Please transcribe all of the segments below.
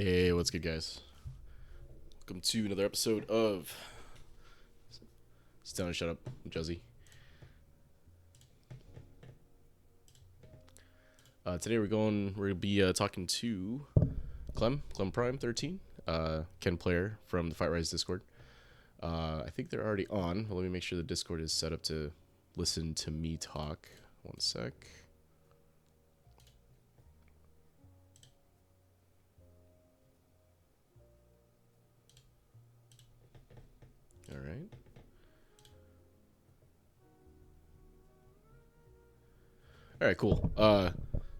Hey, what's good, guys? Welcome to another episode of Sit Down and Shut Up, Juzzy. Today we're gonna be talking to Clem Prime 13, Ken Player from the Fight Rise Discord. I think they're already on. But let me make sure the Discord is set up to listen to me talk. One sec. All right. All right, cool.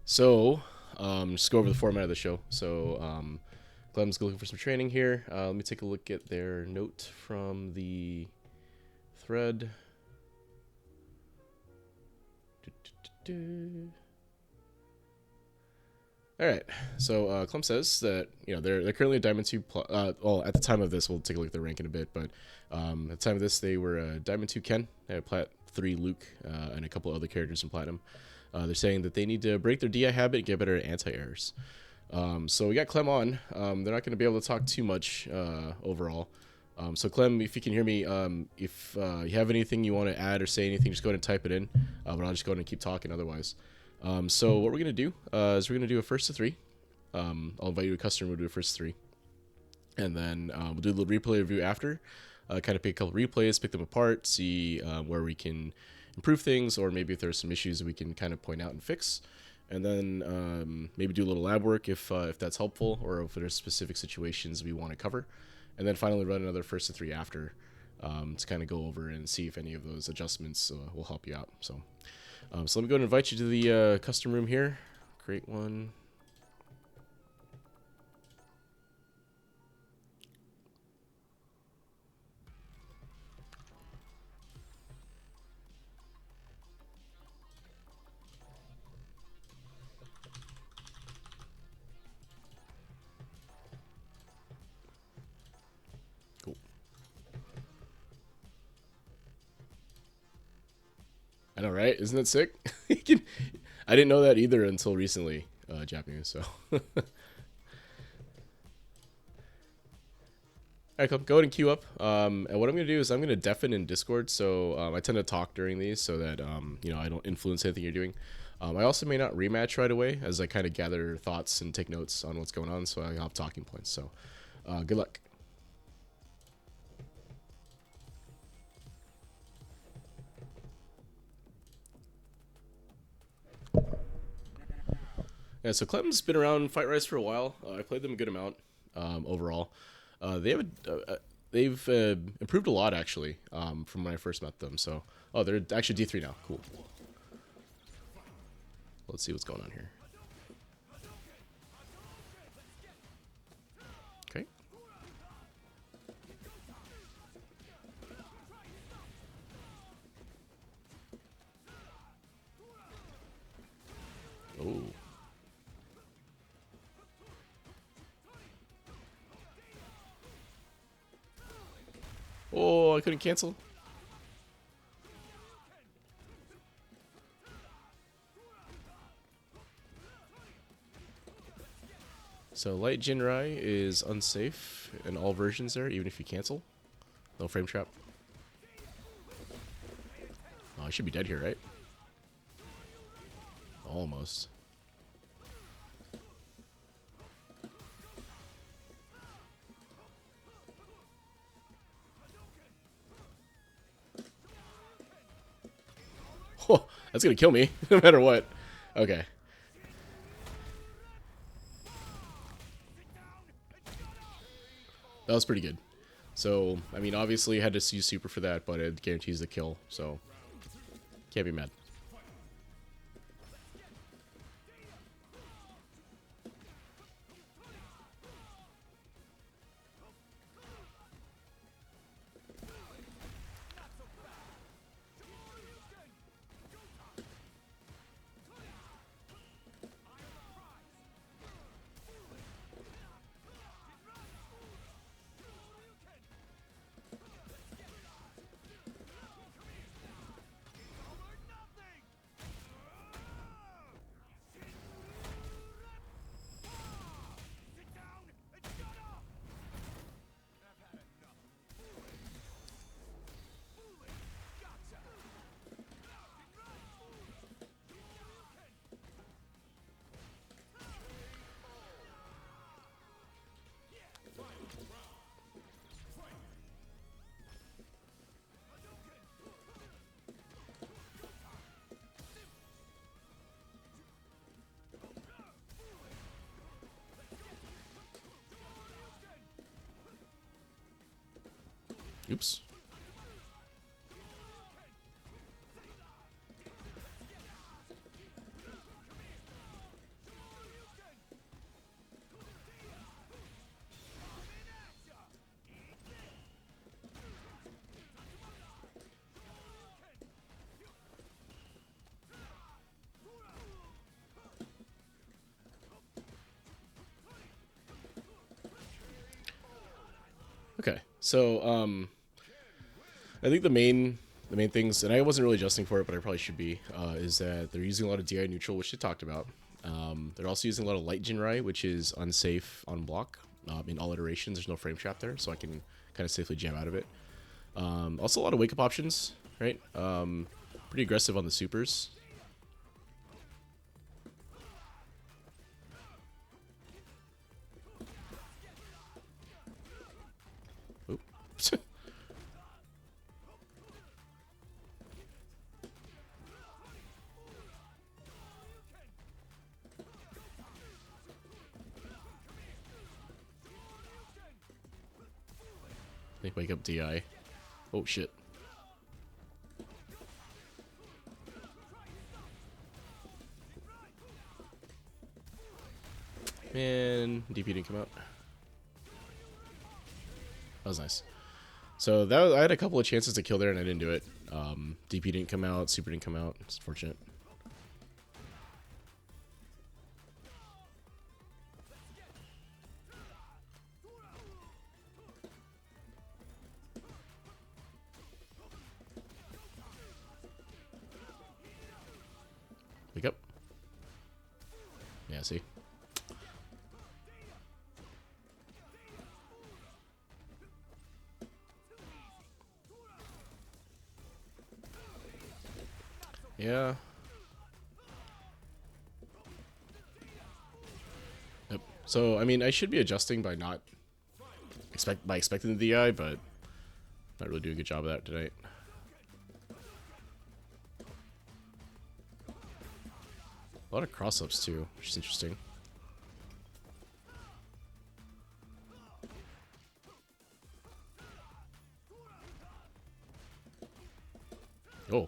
Just go over the format of the show. Clem's looking for some training here. Let me take a look at their note from the thread. All right. Clem says that they're currently a Diamond 2. Well, at the time of this, we'll take a look at their rank in a bit. But at the time of this, they were a Diamond 2 Ken, they had Plat 3 Luke, and a couple other characters in Platinum. They're saying that they need to break their DI habit and get better at anti-airs. So we got Clem on. They're not going to be able to talk too much overall. So Clem, if you can hear me, if you have anything you want to add or say anything, just go ahead and type it in. But I'll just go ahead and keep talking otherwise. So what we're going to do is we're going to do a first to three. I'll invite you to a customer, we'll do a first to three. And then we'll do a little replay review after. Kind of pick a couple replays, pick them apart, see where we can improve things, or maybe if there's some issues that we can kind of point out and fix. And then maybe do a little lab work if that's helpful, or if there's specific situations we want to cover. And then finally run another first to three after to kind of go over and see if any of those adjustments will help you out. So let me go and invite you to the custom room here. Create one. Cool. I know, right? Isn't that sick? I didn't know that either until recently, Japanese. So, all right, go ahead and queue up. And what I'm gonna do is I'm gonna deafen in Discord, so I tend to talk during these so that I don't influence anything you're doing. I also may not rematch right away as I kind of gather thoughts and take notes on what's going on, so I have talking points. So, good luck. Yeah, so Clem's been around Fight Rise for a while. I played them a good amount overall. They've improved a lot actually from when I first met them. So, they're actually D3 now. Cool. Let's see what's going on here. Okay. Oh. Oh, I couldn't cancel. So Light Jinrai is unsafe in all versions there, even if you cancel. No frame trap. Oh, I should be dead here, right? Almost. Oh, that's gonna kill me, no matter what. Okay. That was pretty good. So, I mean, obviously I had to use super for that, but it guarantees the kill, so can't be mad. Oops. Okay, so I think the main things, and I wasn't really adjusting for it, but I probably should be, is that they're using a lot of DI neutral, which they talked about. They're also using a lot of light Jinrai, which is unsafe on block. In all iterations, there's no frame trap there, so I can kind of safely jam out of it. Also, a lot of wake up options, right? Pretty aggressive on the supers. Oops. They wake up DI. Oh shit. Man, DP didn't come out. That was nice. So I had a couple of chances to kill there and I didn't do it. DP didn't come out, super didn't come out. It's unfortunate. Wake up. Yeah, see? Yeah. Yep. So, I mean, I should be adjusting by not expecting the DI, but not really doing a good job of that tonight. A lot of cross-ups too, which is interesting. Oh.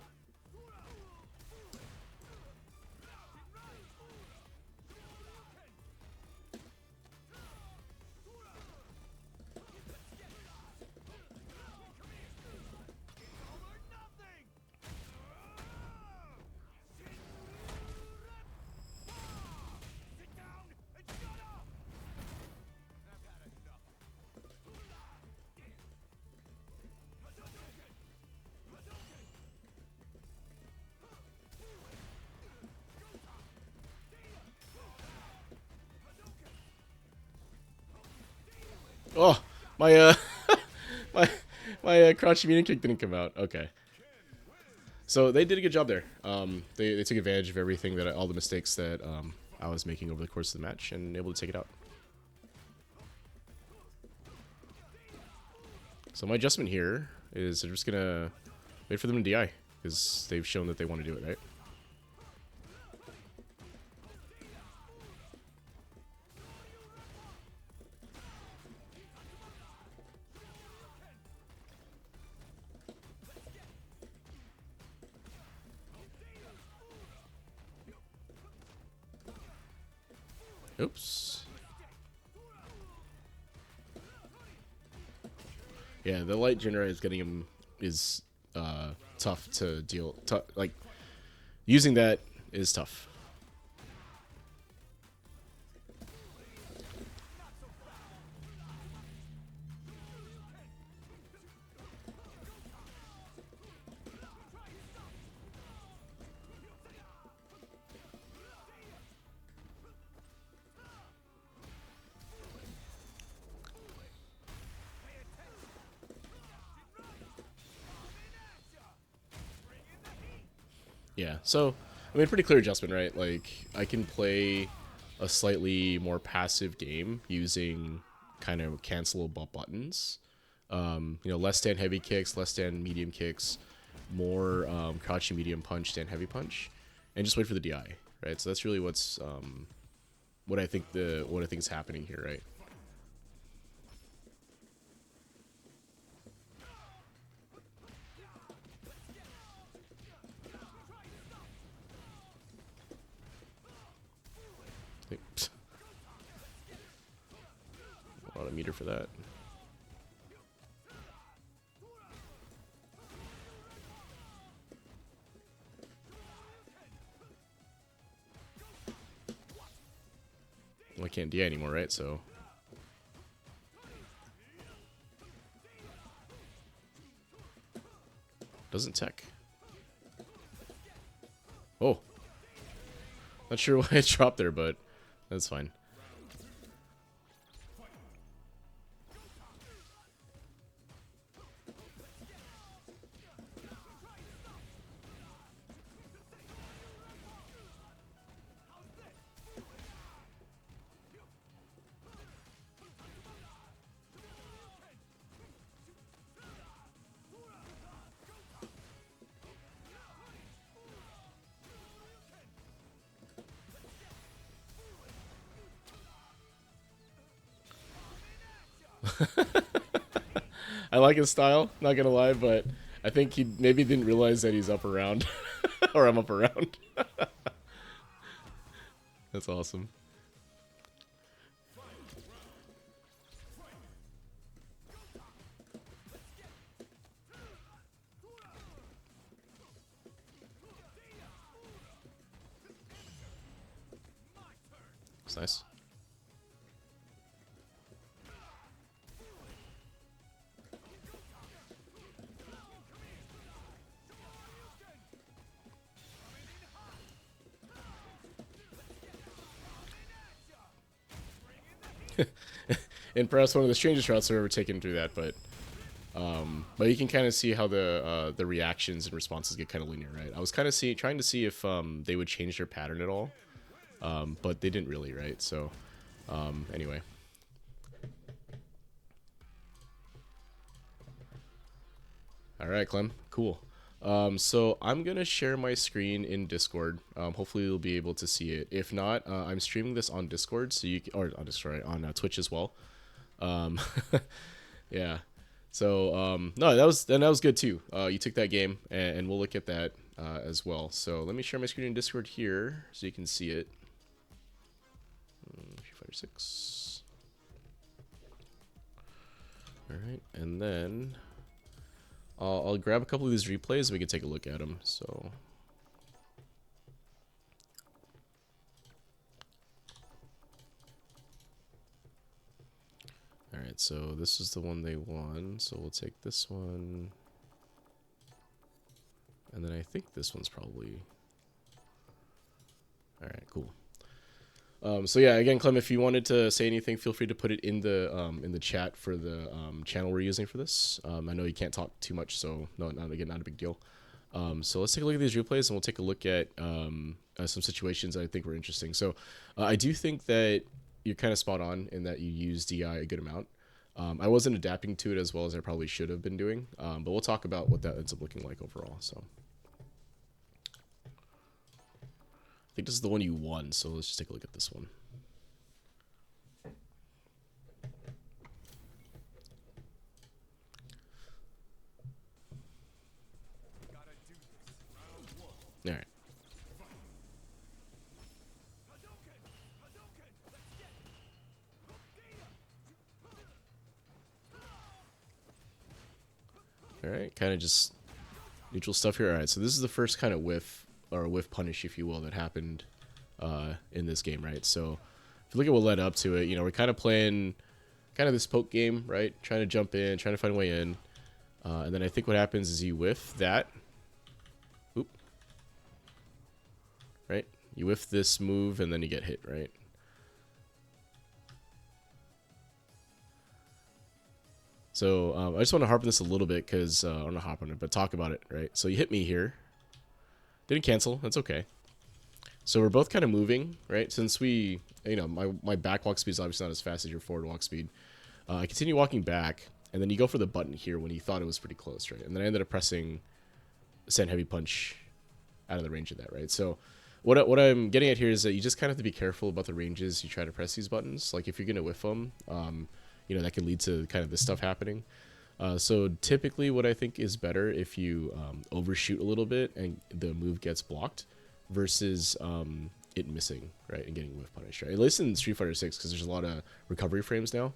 Oh, my my crouching medium kick didn't come out. Okay. So they did a good job there. They took advantage of everything all the mistakes that I was making over the course of the match and able to take it out. So my adjustment here is I'm just gonna wait for them to DI because they've shown that they want to do it, right? Oops. Yeah, the light generator is getting him is tough to deal. Like using that is tough. Yeah, so, I mean, pretty clear adjustment, right? Like, I can play a slightly more passive game using kind of cancelable buttons. Less stand heavy kicks, less stand medium kicks, more crouching medium punch, stand heavy punch, and just wait for the DI, right? So that's really what I think is happening here, right? Psst. A lot of meter for that. Well, I can't DI anymore, right? So doesn't tech. Oh, not sure why it dropped there, but that's fine. I like his style, not gonna lie, but I think he maybe didn't realize that he's up around. Or I'm up around. That's awesome. It's nice. And perhaps one of the strangest routes I've ever taken through that, but you can kind of see how the reactions and responses get kind of linear, right? I was kind of trying to see if they would change their pattern at all, but they didn't really, right? So anyway. All right, Clem, cool. So I'm gonna share my screen in Discord. Hopefully you'll be able to see it. If not, I'm streaming this on Discord, so you or on Discord, on Twitch as well. Yeah. So no, that was good too. You took that game, and we'll look at that as well. So let me share my screen in Discord here so you can see it. Street Fighter 6. All right, and then I'll grab a couple of these replays and we can take a look at them. So. Alright, so this is the one they won, so we'll take this one. And then I think this one's probably... Alright, cool. So yeah, again, Clem, if you wanted to say anything, feel free to put it in the chat for the channel we're using for this. I know you can't talk too much, so not a big deal. So let's take a look at these replays, and we'll take a look at some situations that I think were interesting. So I do think that you're kind of spot on in that you use DI a good amount. I wasn't adapting to it as well as I probably should have been doing, but we'll talk about what that ends up looking like overall. So I think this is the one you won, so let's just take a look at this one. All right. All right, kind of just neutral stuff here. All right, so this is the first kind of whiff, or whiff punish, if you will, that happened in this game, right? So if you look at what led up to it, you know, we're kind of playing kind of this poke game, right? Trying to jump in, trying to find a way in. And then I think what happens is you whiff that. Oop. Right? You whiff this move, and then you get hit, right? So I just want to harp on this a little bit because I don't know harp on it, but talk about it, right? So you hit me here. Didn't cancel. That's okay. So we're both kind of moving, right? Since we, you know, my back walk speed is obviously not as fast as your forward walk speed. I continue walking back, and then you go for the button here when you thought it was pretty close, right? And then I ended up pressing send heavy punch out of the range of that, right? So what I'm getting at here is that you just kind of have to be careful about the ranges you try to press these buttons. Like if you're going to whiff them, you know, that can lead to kind of this stuff happening. So typically what I think is better if you overshoot a little bit and the move gets blocked versus it missing, right, and getting whiff punished, right? At least in Street Fighter 6, because there's a lot of recovery frames now,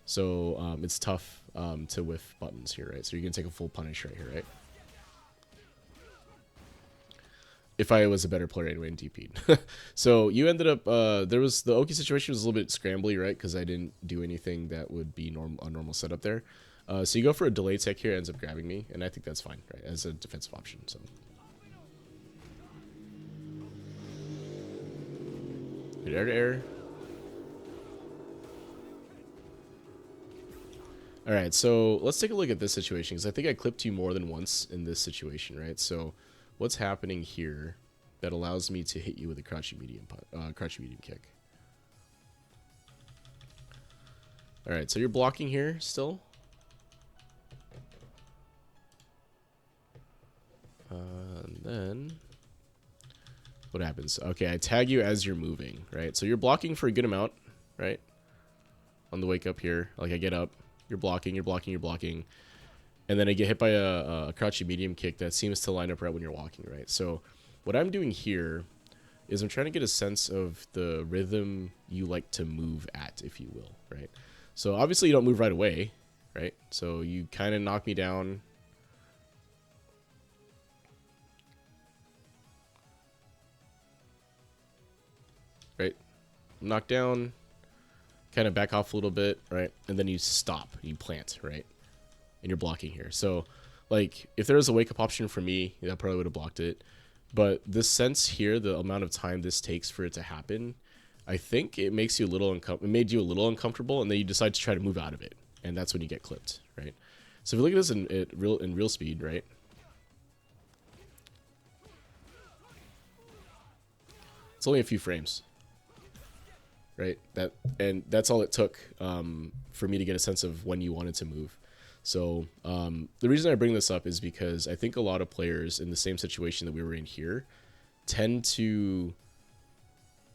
so it's tough to whiff buttons here, right? So you're gonna take a full punish right here, right? If I was a better player anyway and DP'd. So you ended up, there was, the Oki situation was a little bit scrambly, right? Because I didn't do anything that would be a normal setup there. So you go for a delay tech here, ends up grabbing me, and I think that's fine, right, as a defensive option, so. Air to air. Alright, so let's take a look at this situation, because I think I clipped you more than once in this situation, right? So what's happening here that allows me to hit you with a crouchy medium kick? Alright, so you're blocking here still. And then what happens? Okay, I tag you as you're moving, right? So you're blocking for a good amount, right? On the wake up here, like I get up, you're blocking, and then I get hit by a crouchy medium kick that seems to line up right when you're walking, right? So what I'm doing here is I'm trying to get a sense of the rhythm you like to move at, if you will, right? So obviously you don't move right away, right? So you kind of knock me down. Right? Knock down, kind of back off a little bit, right? And then you stop, you plant, right? And you're blocking here. So, like, if there was a wake-up option for me, I probably would have blocked it. But this sense here, the amount of time this takes for it to happen, I think it makes you a little it made you a little uncomfortable, and then you decide to try to move out of it, and that's when you get clipped, right? So if you look at this in real speed, right? It's only a few frames. Right, that's all it took for me to get a sense of when you wanted to move. So the reason I bring this up is because I think a lot of players in the same situation that we were in here tend to,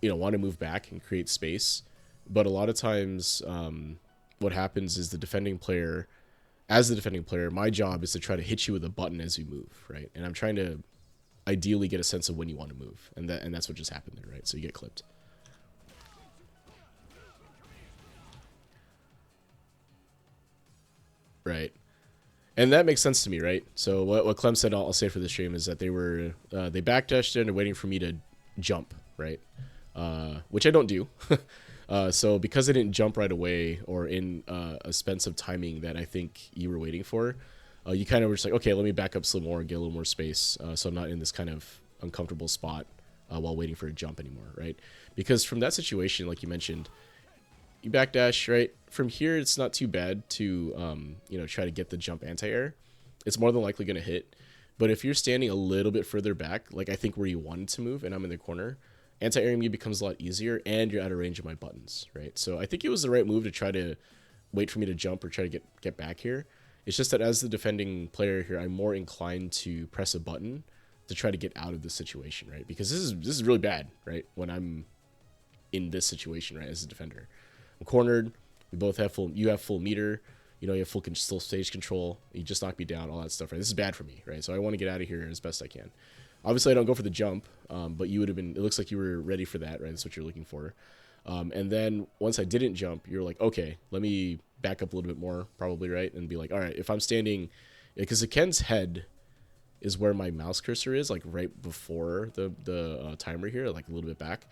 want to move back and create space, but a lot of times what happens is as the defending player, my job is to try to hit you with a button as you move, right? And I'm trying to ideally get a sense of when you want to move, and that's what just happened there, right? So you get clipped. Right. And that makes sense to me, right? So what Clem said, I'll say for the stream, is that they backdashed in and waiting for me to jump, right? Which I don't do. So because I didn't jump right away, or in a sense of timing that I think you were waiting for, you kind of were just like, okay, let me back up some more and get a little more space, so I'm not in this kind of uncomfortable spot while waiting for a jump anymore, right? Because from that situation, like you mentioned, you backdash, right? From here, it's not too bad to, try to get the jump anti-air. It's more than likely going to hit. But if you're standing a little bit further back, like I think where you wanted to move, and I'm in the corner, anti-airing me becomes a lot easier, and you're out of range of my buttons, right? So I think it was the right move to try to wait for me to jump or try to get back here. It's just that as the defending player here, I'm more inclined to press a button to try to get out of this situation, right? Because this is really bad, right? When I'm in this situation, right, as a defender. I'm cornered. We both have you have full meter. You have full still stage control. You just knock me down, all that stuff, right? This is bad for me, right? So I want to get out of here as best I can. Obviously, I don't go for the jump, but you would have been. It looks like you were ready for that, right? That's what you're looking for. And then once I didn't jump, you're like, okay, let me back up a little bit more, probably, right? And be like, all right, if I'm standing, because the Ken's head is where my mouse cursor is, like right before the timer here, like a little bit back.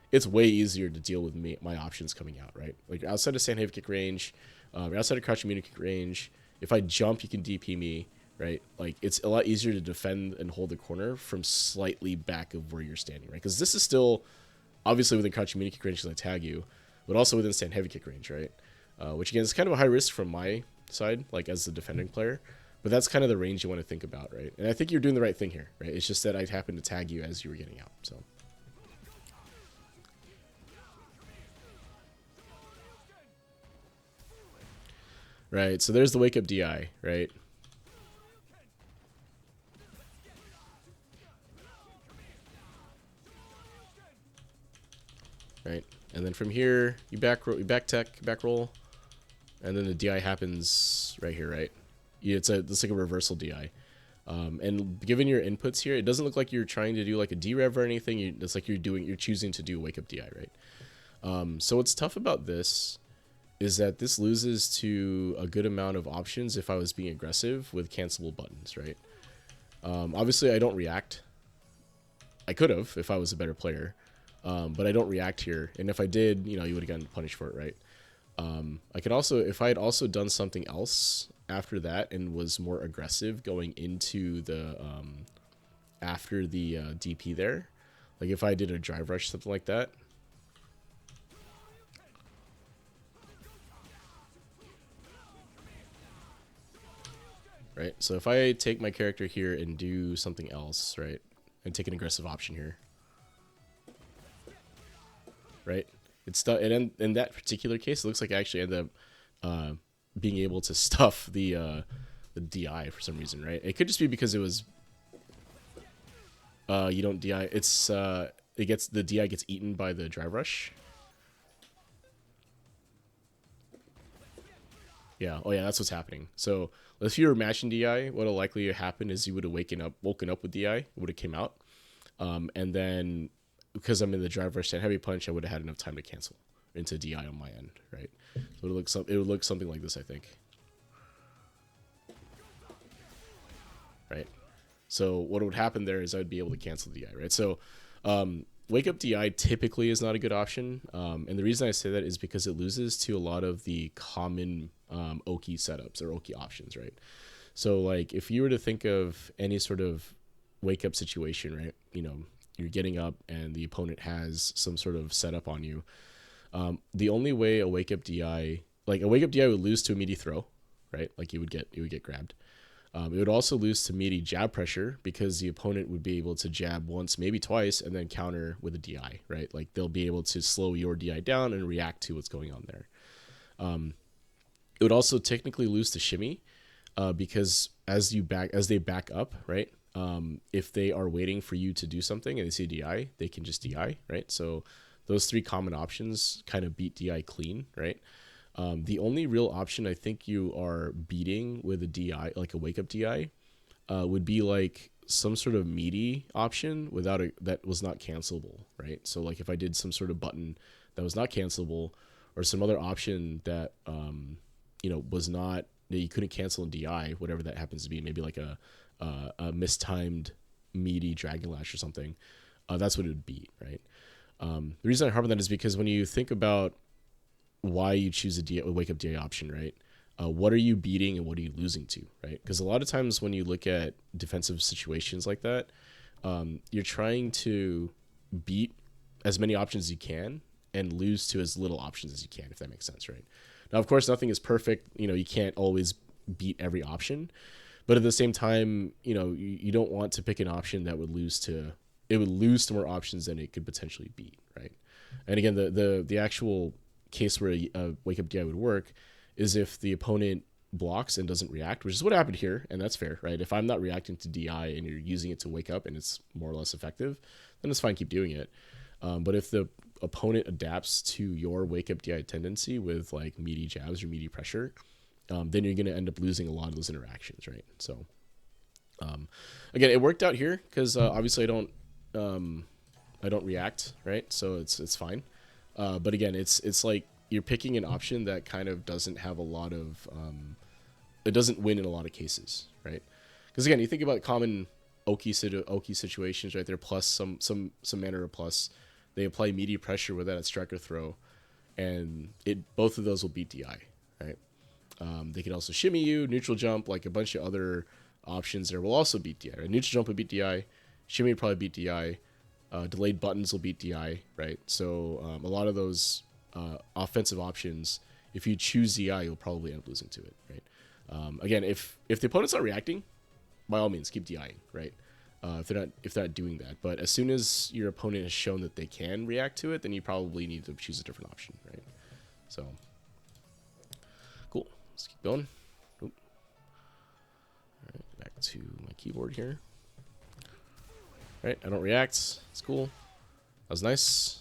It's way easier to deal with my options coming out, right? Like outside of sand heavy kick range, outside of crouching medium kick range, if I jump, you can DP me, right? Like it's a lot easier to defend and hold the corner from slightly back of where you're standing, right? Because this is still obviously within crouching medium kick range because I tag you, but also within stand heavy kick range, right? Which again is kind of a high risk from my side, like as the defending player, but that's kind of the range you want to think about, right? And I think you're doing the right thing here, right? It's just that I happened to tag you as you were getting out, so. Right, so there's the wake up DI, right? Right, and then from here, you back roll, and then the DI happens right here, right? It's like a reversal DI. And given your inputs here, it doesn't look like you're trying to do like a derev or anything. It's like you're choosing to do wake up DI, right? So what's tough about this is that this loses to a good amount of options if I was being aggressive with cancelable buttons, right? Obviously, I don't react. I could have if I was a better player, but I don't react here. And if I did, you would have gotten punished for it, right? I could also, if I had also done something else after that and was more aggressive going into the after the DP there, like if I did a drive rush, something like that. Right, so if I take my character here and do something else, right, and take an aggressive option here, right, and in that particular case, it looks like I actually end up being able to stuff the DI for some reason, right? It could just be because it was you don't DI. It's the DI gets eaten by the drive rush. Yeah. Oh yeah, that's what's happening. So if you were matching DI, what'll likely happen is you would have woken up with DI. It would have came out, and then because I'm in the drive rush and heavy punch, I would have had enough time to cancel into DI on my end, right? So it would look something like this, I think. Right. So what would happen there is I would be able to cancel DI, right? So wake up DI typically is not a good option, and the reason I say that is because it loses to a lot of the common Oki setups or Oki options, right? So like if you were to think of any sort of wake up situation, right? You're getting up and the opponent has some sort of setup on you. The only way a wake up DI would lose to a meaty throw, right? Like it would get grabbed. It would also lose to meaty jab pressure because the opponent would be able to jab once, maybe twice, and then counter with a DI, right? Like they'll be able to slow your DI down and react to what's going on there. It would also technically lose to shimmy because as they back up, right? If they are waiting for you to do something and they see DI, they can just DI, right? So those three common options kind of beat DI clean, right? The only real option I think you are beating with a DI, like a wake up DI, would be like some sort of meaty option that was not cancelable, right? So like if I did some sort of button that was not cancelable, or some other option that was not, that you couldn't cancel in DI, whatever that happens to be, maybe like a mistimed meaty Dragon Lash or something. That's what it would be, right? The reason I harp on that is because when you think about why you choose a wake up DI option, right? What are you beating and what are you losing to, right? Because a lot of times when you look at defensive situations like that, you're trying to beat as many options as you can and lose to as little options as you can, if that makes sense, right? Now, of course, nothing is perfect. You can't always beat every option, but at the same time, you don't want to pick an option that would lose to more options than it could potentially beat, right? And again, the actual case where a wake up DI would work is if the opponent blocks and doesn't react, which is what happened here, and that's fair, right? If I'm not reacting to DI and you're using it to wake up and it's more or less effective, then it's fine, keep doing it. But if the opponent adapts to your wake up DI tendency with like meaty jabs or meaty pressure, then you're going to end up losing a lot of those interactions, right? So again, it worked out here because obviously I don't react, right? So it's fine. But again, it's like you're picking an option that kind of doesn't have a lot of it doesn't win in a lot of cases, right? Because again, you think about common Oki situations, right? They're plus some manner of plus. They apply meaty pressure with that striker throw, and both of those will beat DI, right? They can also shimmy you, neutral jump, like a bunch of other options there will also beat DI, right? Neutral jump would beat DI, shimmy would probably beat DI, delayed buttons will beat DI, right? So a lot of those offensive options, if you choose DI, you'll probably end up losing to it, right? Again, if the opponent's not reacting, by all means, keep DIing, right? If they're not doing that, but as soon as your opponent has shown that they can react to it, then you probably need to choose a different option, right? So, cool. Let's keep going. Oop. All right, back to my keyboard here. All right, I don't react. It's cool. That was nice.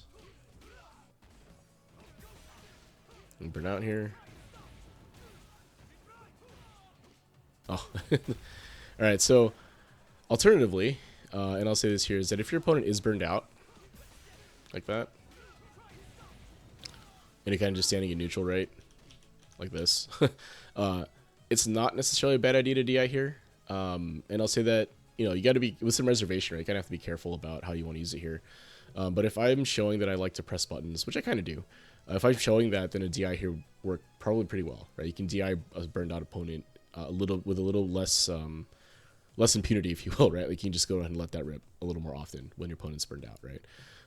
And burn out here. Oh. All right, so Alternatively, and I'll say this here, is that if your opponent is burned out, like that, and you're kind of just standing in neutral, right, like this, it's not necessarily a bad idea to DI here. And I'll say that, you know, you got to be, with some reservation, right, you kind of have to be careful about how you want to use it here. But if I'm showing that I like to press buttons, which I kind of do, if I'm showing that, then a DI here would work probably pretty well, right? You can DI a burned out opponent with a little less less impunity, if you will, right? Like you can just go ahead and let that rip a little more often when your opponent's burned out, right?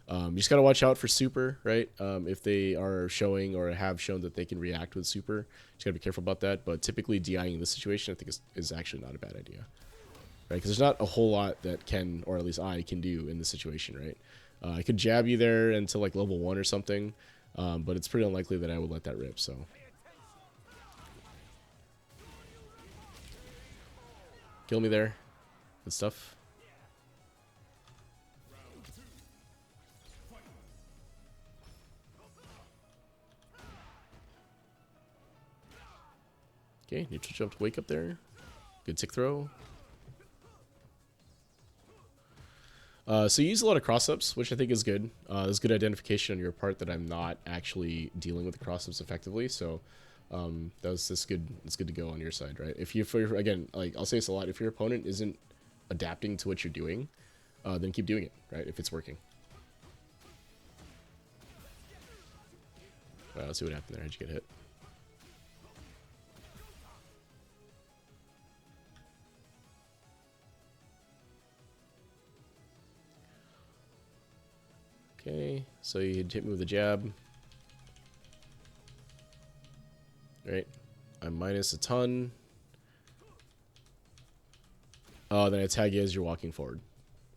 You just gotta watch out for super, right? If they are showing or have shown that they can react with super, just gotta be careful about that. But typically, DIing in this situation, I think is actually not a bad idea, right? Because there's not a whole lot that can, or at least I can do in this situation, right? I could jab you there until like level 1 or something, but it's pretty unlikely that I would let that rip. So kill me there, good stuff. Okay, neutral jump to wake up there. Good tick throw. So you use a lot of cross-ups, which I think is good. There's good identification on your part that I'm not actually dealing with the cross-ups effectively. So that's good. It's good to go on your side, right? If you, again, like I'll say this a lot, if your opponent isn't adapting to what you're doing, then keep doing it, right? If it's working. Let's see what happened there. How'd you get hit? Okay, so you hit me with a jab. Right, I'm minus a ton. Oh, then I tag you as you're walking forward.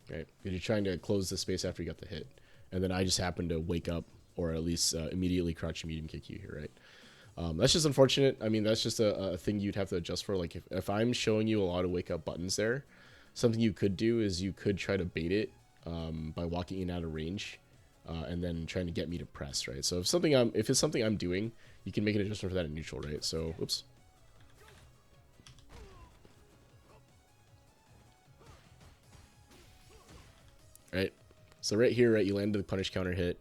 Right, because you're trying to close the space after you got the hit, and then I just happen to wake up, or at least immediately crouch and medium kick you here, right? That's just unfortunate. I mean, that's just a thing you'd have to adjust for. Like if I'm showing you a lot of wake up buttons there, something you could do is you could try to bait it by walking in out of range. And then trying to get me to press, right? So if it's something I'm doing, you can make an adjustment for that in neutral, right? So, whoops. Right. So right here, right, you landed the punish counter hit.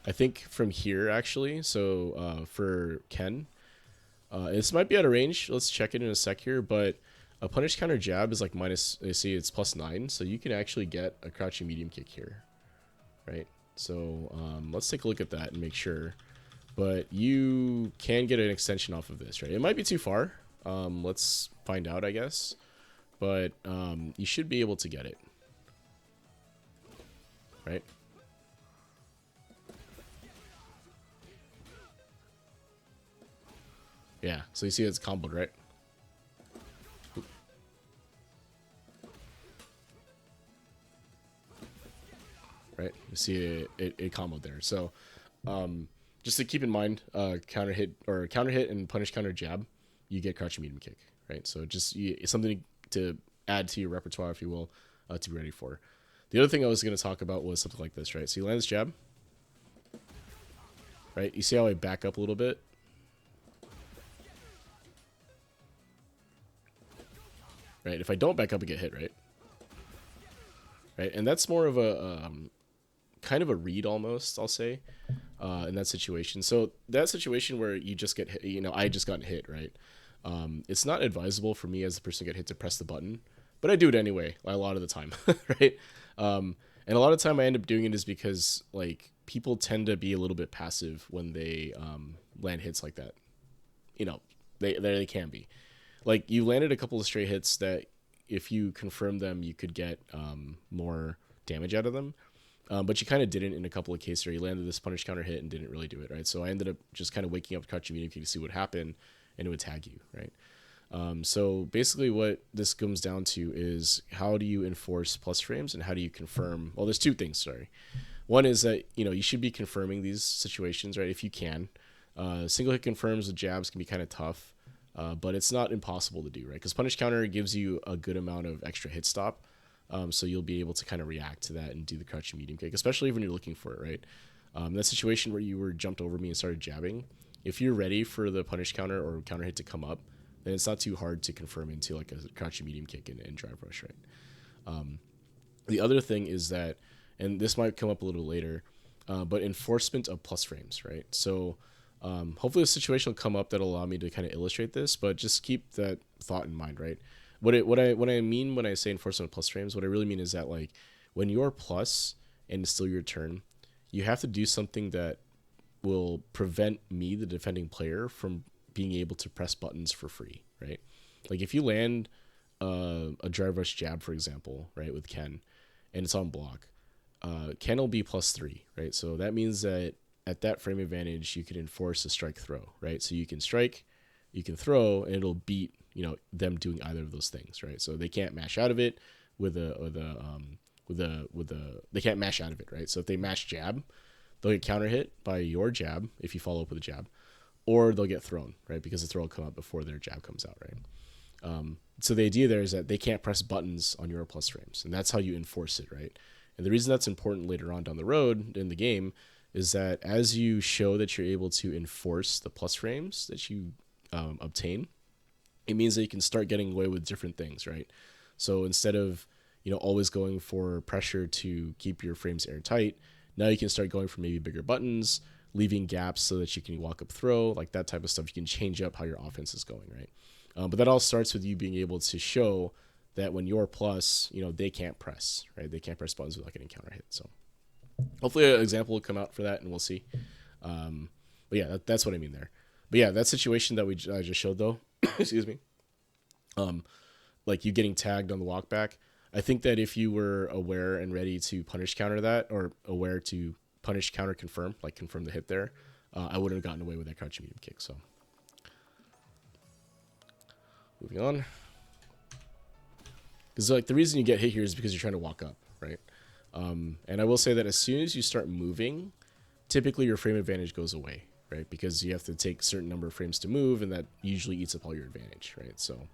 I think from here, actually, so for Ken, this might be out of range. Let's check it in a sec here, but a punish counter jab is like minus, you see it's +9, so you can actually get a crouching medium kick here, right? So let's take a look at that and make sure. But you can get an extension off of this, right? It might be too far. Let's find out, I guess. But you should be able to get it. Right? Yeah, so you see it's comboed, right? Right? You see it comboed there. So just to keep in mind, counter hit and punish counter jab, you get crouching medium kick, right? So it's something to add to your repertoire, if you will, to be ready for. The other thing I was going to talk about was something like this, right? So you land this jab, right? You see how I back up a little bit? Right? If I don't back up, I get hit, right? Right? And that's more of a kind of a read almost, I'll say, in that situation. So that situation where you just get hit, you know, I just got hit, right? It's not advisable for me as the person who got hit to press the button, but I do it anyway a lot of the time, right? And a lot of the time I end up doing it is because like people tend to be a little bit passive when they land hits like that. You know, they can be. Like you landed a couple of straight hits that if you confirm them, you could get more damage out of them. But you kind of didn't in a couple of cases where you landed this punish counter hit and didn't really do it, right? So I ended up just kind of waking up crouching medium kick to see what happened, and it would tag you, right? So basically what this comes down to is how do you enforce plus frames and how do you confirm? Well, there's two things, sorry. One is that, you know, you should be confirming these situations, right, if you can. Single hit confirms with jabs can be kind of tough, but it's not impossible to do, right? Because punish counter gives you a good amount of extra hit stop. So you'll be able to kind of react to that and do the crouching medium kick, especially when you're looking for it, right? That situation where you were jumped over me and started jabbing, if you're ready for the punish counter or counter hit to come up, then it's not too hard to confirm into like a crouching medium kick and drive rush, right? The other thing is that, and this might come up a little later, but enforcement of plus frames, right? So hopefully a situation will come up that'll allow me to kind of illustrate this, but just keep that thought in mind, right? What I mean when I say enforcement of plus frames, what I really mean is that, like, when you're plus and it's still your turn, you have to do something that will prevent me, the defending player, from being able to press buttons for free, right? Like if you land a drive rush jab, for example, right, with Ken, and it's on block, Ken will be +3, right? So that means that at that frame advantage, you can enforce a strike throw, right? So you can strike, you can throw, and it'll beat, you know, them doing either of those things, right? So they can't mash out of it they can't mash out of it, right? So if they mash jab, they'll get counter hit by your jab if you follow up with a jab, or they'll get thrown, right? Because the throw will come out before their jab comes out, right? So the idea there is that they can't press buttons on your plus frames, and that's how you enforce it, right? And the reason that's important later on down the road in the game is that as you show that you're able to enforce the plus frames that you obtain, it means that you can start getting away with different things, right? So instead of, you know, always going for pressure to keep your frames airtight, now you can start going for maybe bigger buttons, leaving gaps so that you can walk up throw, like that type of stuff. You can change up how your offense is going, right? But that all starts with you being able to show that when you're plus, you know, they can't press, right? They can't press buttons without getting counter hit. So hopefully an example will come out for that, and we'll see. But yeah, that's what I mean there. But yeah, that situation that I just showed though, excuse me, like you getting tagged on the walk back, I think that if you were aware and ready to punish counter that, or aware to punish counter confirm, like confirm the hit there, I wouldn't have gotten away with that crouching medium kick. So moving on, because like the reason you get hit here is because you're trying to walk up, right? And I will say that as soon as you start moving, typically your frame advantage goes away, right? Because you have to take a certain number of frames to move, and that usually eats up all your advantage, right? So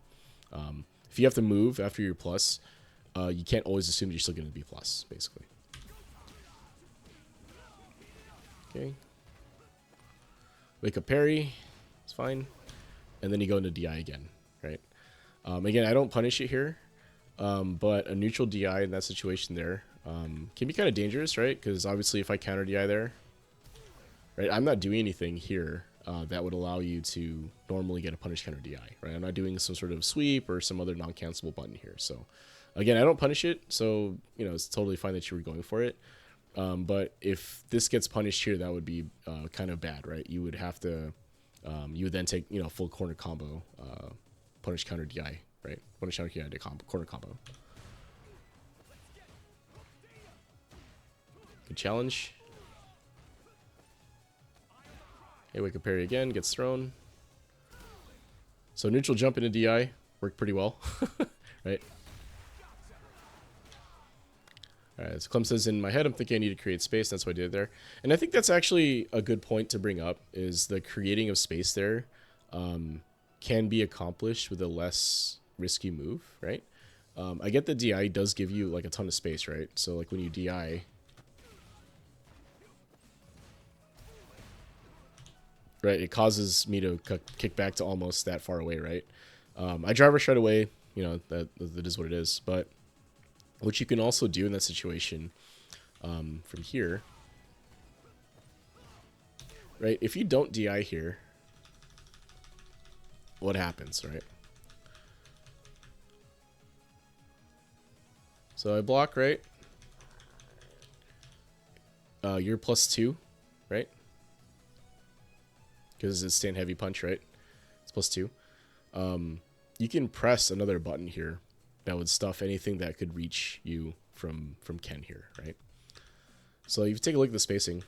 if you have to move after your plus, you can't always assume you're still going to be plus, basically. Okay. Wake up parry. It's fine. And then you go into DI again, right? Again, I don't punish it here, but a neutral DI in that situation there can be kind of dangerous, right? Because obviously if I counter DI there, right, I'm not doing anything here that would allow you to normally get a punish counter DI, right? I'm not doing some sort of sweep or some other non-cancelable button here. So again, I don't punish it, so, you know, it's totally fine that you were going for it. But if this gets punished here, that would be kind of bad, right? You would have to, you would then take, you know, full corner combo, punish counter DI, right? Punish counter DI to corner combo. Good challenge. Hey, wake up parry again, gets thrown. So neutral jump into DI worked pretty well, right? Alright, so Clem says, in my head, I'm thinking I need to create space. That's what I did there. And I think that's actually a good point to bring up, is the creating of space there can be accomplished with a less risky move, right? I get that DI does give you like a ton of space, right? So like when you DI, right, it causes me to kick back to almost that far away, right? I drive rush right away, you know, that is what it is. But what you can also do in that situation from here, right, if you don't DI here, what happens, right? So I block, right? You're +2, right? Because it's stand heavy punch, right? It's +2. You can press another button here that would stuff anything that could reach you from Ken here, right? So you take a look at the spacing,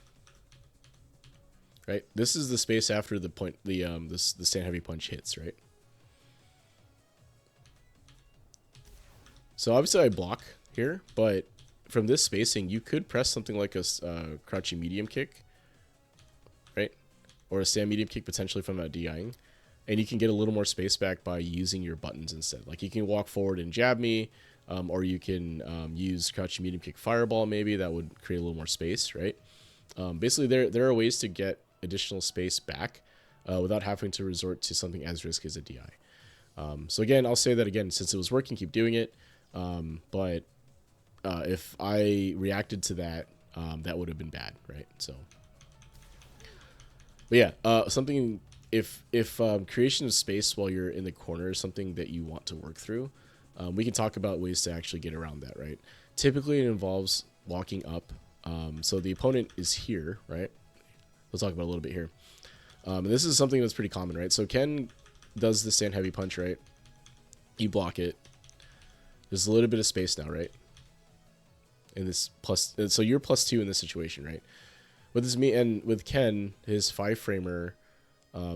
right? This is the space after the point, the stand heavy punch hits, right? So obviously I block here, but from this spacing, you could press something like a crouching medium kick, right? Or a stand medium kick potentially from that DIing. And you can get a little more space back by using your buttons instead. Like you can walk forward and jab me, or you can use crouching medium kick fireball maybe. That would create a little more space, right? Basically, there are ways to get additional space back without having to resort to something as risky as a DI. So again, I'll say that again, since it was working, keep doing it. But if I reacted to that, that would have been bad, right? So, but yeah, something if creation of space while you're in the corner is something that you want to work through, we can talk about ways to actually get around that, right? Typically, it involves walking up. So the opponent is here, right? We'll talk about a little bit here. And this is something that's pretty common, right? So Ken does the stand heavy punch, right? You block it. There's a little bit of space now, right? In this plus, so you're +2 in this situation, right? With this me and with Ken, his 5-framer.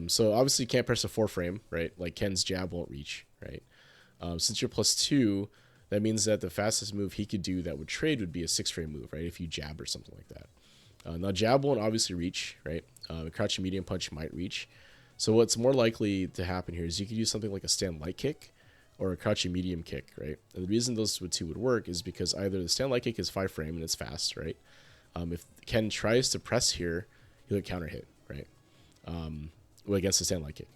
So obviously you can't press a 4-frame, right? Like Ken's jab won't reach, right? Since you're +2, that means that the fastest move he could do that would trade would be a 6-frame move, right? If you jab or something like that. Now jab won't obviously reach, right? A crouching medium punch might reach. So what's more likely to happen here is you could use something like a stand light kick or a crouching medium kick, right? And the reason those two would work is because either the stand light kick is 5-frame and it's fast, right? If Ken tries to press here, he'll get counter hit, right? Against the stand light kick.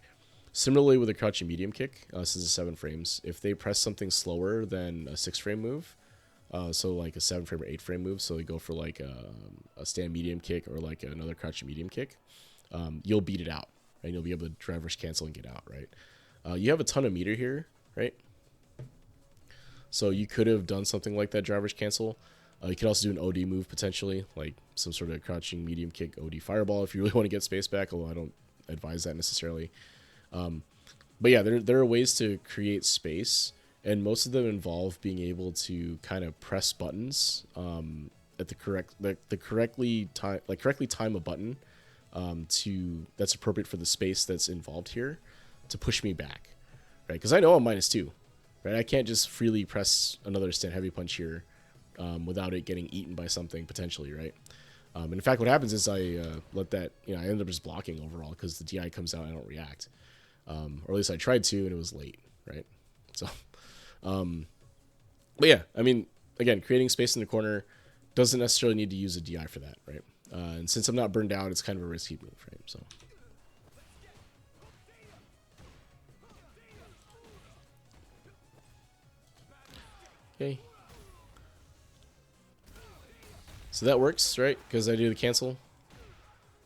Similarly with a crouching medium kick, since it's 7 frames, if they press something slower than a 6-frame move, so like a 7-frame or 8-frame move, so they go for like a stand medium kick or like another crouching medium kick, you'll beat it out, right? You'll be able to drivers cancel and get out, right? You have a ton of meter here, right? So you could have done something like that drivers cancel. You could also do an OD move potentially, like some sort of crouching medium kick OD fireball if you really want to get space back, although I don't advise that necessarily. But yeah, there are ways to create space, and most of them involve being able to kind of press buttons at correctly time a button that's appropriate for the space that's involved here to push me back, right? Because I know I'm -2, right? I can't just freely press another stand heavy punch here without it getting eaten by something potentially, right? And in fact, what happens is I let that, I end up just blocking overall because the DI comes out and I don't react. Or at least I tried to and it was late, right? So, but yeah, I mean, again, creating space in the corner doesn't necessarily need to use a DI for that, right? And since I'm not burned out, it's kind of a risky move, right? So. Okay. So that works, right? Because I do the cancel.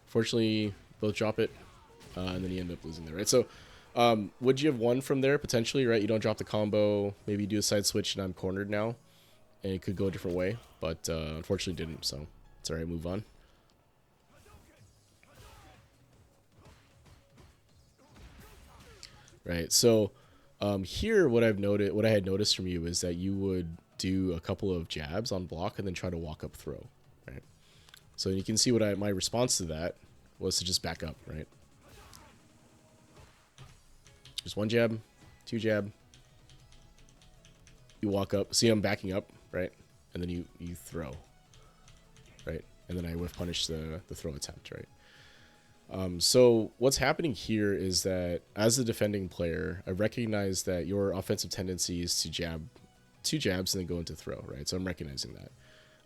Fortunately, both drop it, and then you end up losing there, right? So, would you have won from there potentially, right? You don't drop the combo, maybe you do a side switch, and I'm cornered now, and it could go a different way, but unfortunately didn't. So it's all right. Move on. Right. So here, what I had noticed from you is that you would do a couple of jabs on block and then try to walk up throw, right? So you can see my response to that was to just back up, right? Just 1 jab, 2 jab. You walk up. See, I'm backing up, right? And then you throw, right? And then I whiff punish the throw attempt, right? So what's happening here is that as a defending player, I recognize that your offensive tendency is to jab 2 jabs and then go into throw, right? So I'm recognizing that.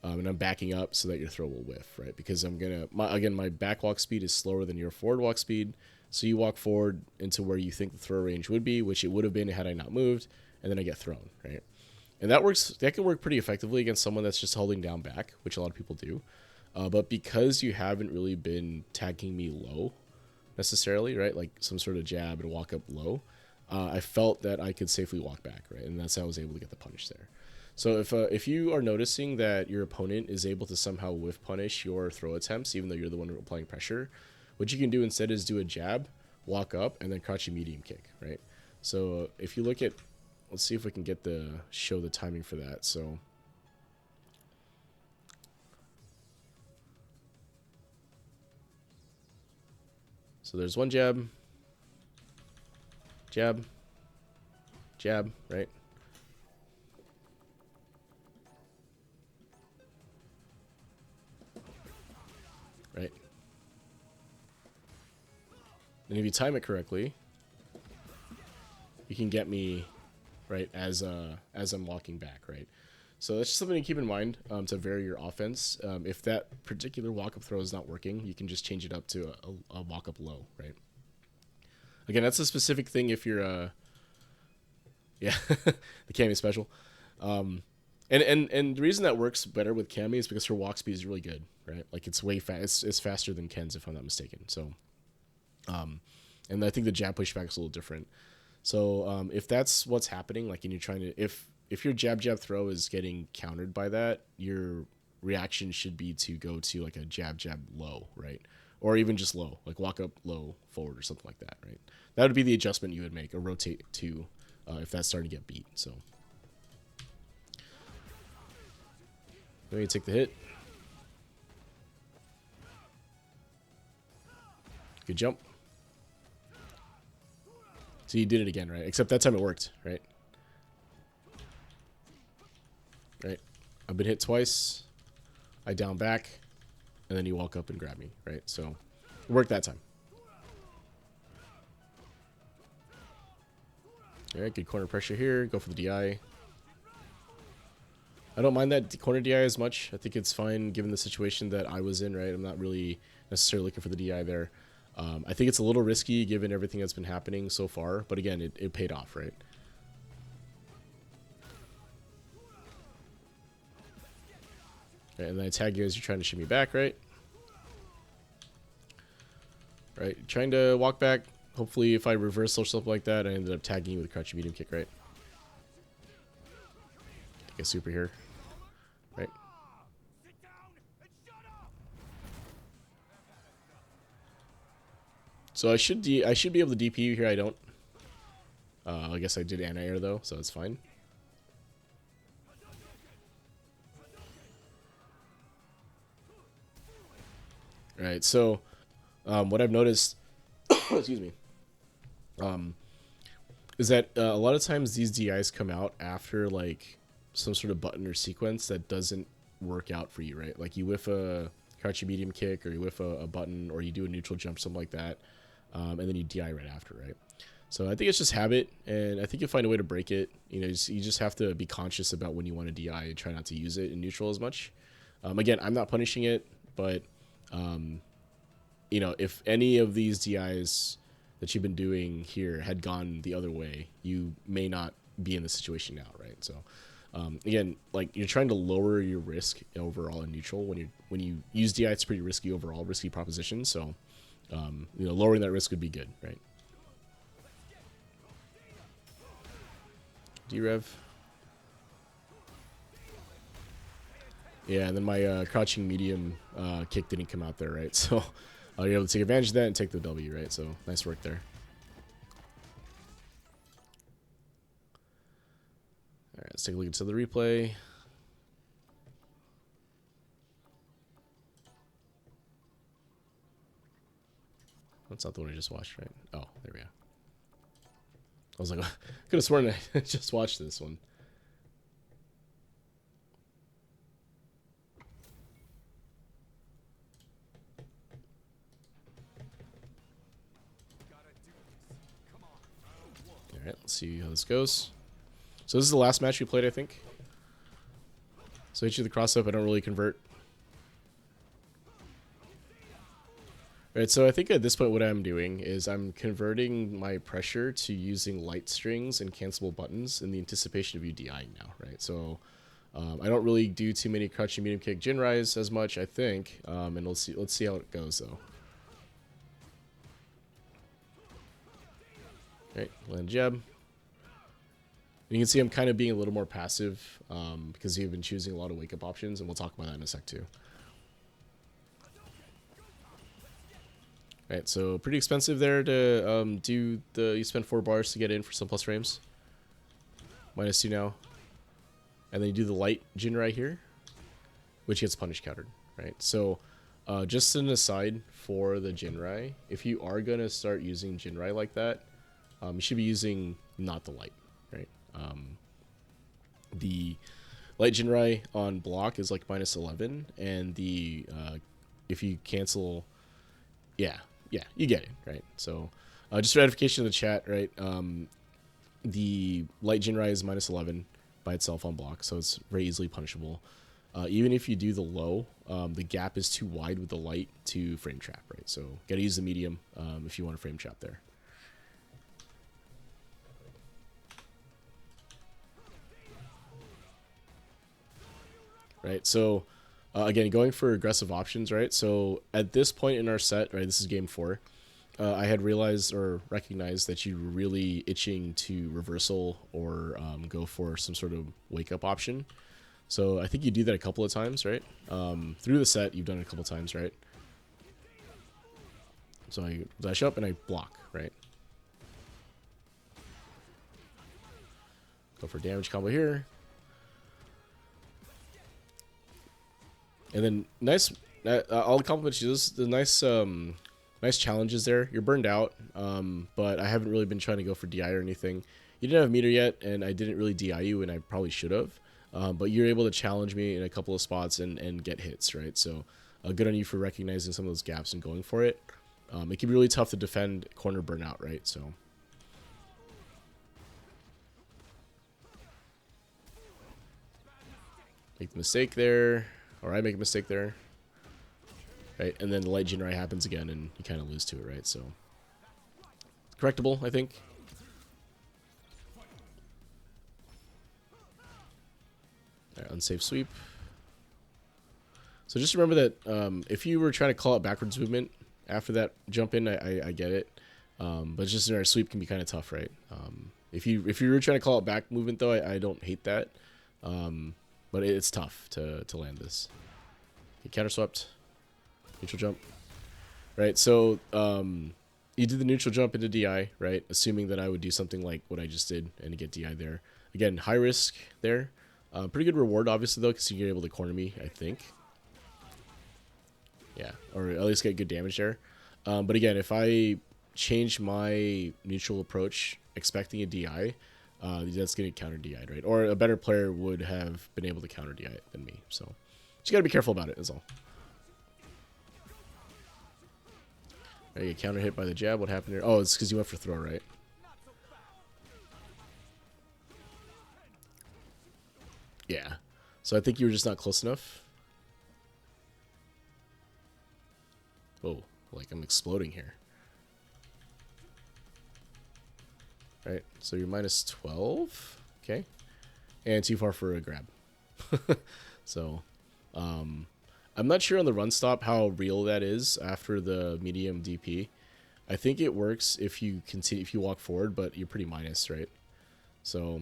And I'm backing up so that your throw will whiff, right? Because my back walk speed is slower than your forward walk speed. So you walk forward into where you think the throw range would be, which it would have been had I not moved, and then I get thrown, right? And that can work pretty effectively against someone that's just holding down back, which a lot of people do. But because you haven't really been tagging me low necessarily, right? Like some sort of jab and walk up low, I felt that I could safely walk back, right? And that's how I was able to get the punish there. So if you are noticing that your opponent is able to somehow whiff punish your throw attempts, even though you're the one applying pressure, what you can do instead is do a jab, walk up, and then crouching medium kick, right? So if you look at, let's see if we can show the timing for that. So there's 1 jab, jab, jab, right? Right. And if you time it correctly, you can get me right as I'm walking back, right? So that's just something to keep in mind to vary your offense. If that particular walk-up throw is not working, you can just change it up to a walk-up low, right? Again, that's a specific thing if you're yeah, the Cammy special. And the reason that works better with Cammy is because her walk speed is really good, right? Like it's way fast. It's faster than Ken's if I'm not mistaken. So, and I think the jab pushback is a little different. So if that's what's happening, like, and you're trying to, if your jab throw is getting countered by that, your reaction should be to go to like a jab low, right? Or even just low, like walk up low forward or something like that, right? That would be the adjustment you would make, or rotate to, if that's starting to get beat. So then you take the hit. Good jump. So you did it again, right? Except that time it worked, right? Right. I've been hit twice. I down back, and then you walk up and grab me, right? So it worked that time. All right, good corner pressure here. Go for the DI. I don't mind that corner DI as much. I think it's fine given the situation that I was in, right? I'm not really necessarily looking for the DI there. I think it's a little risky given everything that's been happening so far, but again, it paid off, right? Right, and then I tag you as you're trying to shimmy back, right? Right, trying to walk back. Hopefully, if I reverse or something like that, I ended up tagging you with a crouching medium kick, right? Take a super here, right? So I should be able to DP you here. I don't. I guess I did anti-air though, so it's fine. All right, so what I've noticed, excuse me, is that a lot of times these DIs come out after like some sort of button or sequence that doesn't work out for you, right? Like you whiff a crouching medium kick, or you whiff a button, or you do a neutral jump, something like that, and then you DI right after, right? So I think it's just habit, and I think you'll find a way to break it. You know, you just have to be conscious about when you want to DI and try not to use it in neutral as much. Again, I'm not punishing it, but you know, if any of these DIs that you've been doing here had gone the other way, you may not be in the situation now, right? So again, like you're trying to lower your risk overall in neutral. When you use DI, it's pretty risky overall, risky proposition. So you know, lowering that risk would be good, right? D-Rev. Yeah, and then my crouching medium kick didn't come out there, right? So you're able to take advantage of that and take the W, right? So nice work there. All right, let's take a look into the replay. That's not the one I just watched, right? Oh, there we go. I was like, I could have sworn I just watched this one. All right, let's see how this goes. So this is the last match we played, I think. So hit you the cross up. I don't really convert. All right, so I think at this point what I'm doing is I'm converting my pressure to using light strings and cancelable buttons in the anticipation of you DIing now, right? So I don't really do too many crouching medium kick Jinrais as much, I think, and let's see how it goes though. All right, land jab. You can see I'm kind of being a little more passive because you've been choosing a lot of wake-up options, and we'll talk about that in a sec too. All right, so pretty expensive there to do the, you spend 4 bars to get in for some plus frames. -2 now. And then you do the light Jinrai here, which gets punish countered, right? So just an aside for the Jinrai, if you are going to start using Jinrai like that, you should be using not the light, right? The light Jinrai on block is like -11, and the if you cancel, yeah, you get it, right? So just for edification of the chat, right? The light Jinrai is -11 by itself on block, so it's very easily punishable. Even if you do the low, the gap is too wide with the light to frame trap, right? So gotta use the medium if you want to frame trap there. right? So again, going for aggressive options, right? So at this point in our set, right, this is game 4. I had realized or recognized that you were really itching to reversal or go for some sort of wake up option. So I think you do that a couple of times, right? Through the set, you've done it a couple of times, right? So I dash up and I block, right? Go for damage combo here. And then nice, I'll compliment you. This the nice, nice challenges there. You're burned out, but I haven't really been trying to go for DI or anything. You didn't have meter yet, and I didn't really DI you, and I probably should have. But you're able to challenge me in a couple of spots and get hits, right? So good on you for recognizing some of those gaps and going for it. It can be really tough to defend corner burnout, right? So make the mistake there, or I make a mistake there, right? And then the light Jinrai happens again, and you kind of lose to it, right? So correctable, I think. All right, unsafe sweep. So just remember that if you were trying to call out backwards movement after that jump in, I get it. But just in our sweep can be kind of tough, right? If you were trying to call out back movement though, I don't hate that. But it's tough to land this. You counter swept, neutral jump, right? So you did the neutral jump into DI, right? Assuming that I would do something like what I just did and get DI there. Again, high risk there. Pretty good reward, obviously though, because you're able to corner me, I think. Yeah, or at least get good damage there. But again, if I change my neutral approach expecting a DI, that's going to counter DI, right? Or a better player would have been able to counter DI than me. So just got to be careful about it, is all. Right, you get counter hit by the jab. What happened here? Oh, it's because you went for throw, right? Yeah. So I think you were just not close enough. Whoa, like I'm exploding here. Right, so you're minus 12. Okay. And too far for a grab. So, I'm not sure on the run stop how real that is after the medium DP. I think it works if you continue, if you walk forward, but you're pretty minus, right? So,